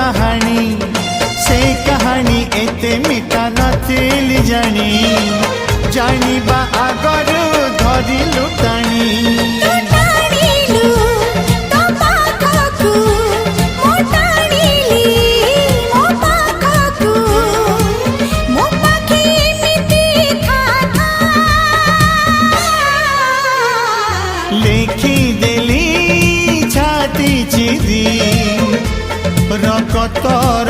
कहानी से कहानी एते मिठा नथिली जानी जानिबा आगरु धरिलु टाणी लेखी देली छाती चिरी रकतर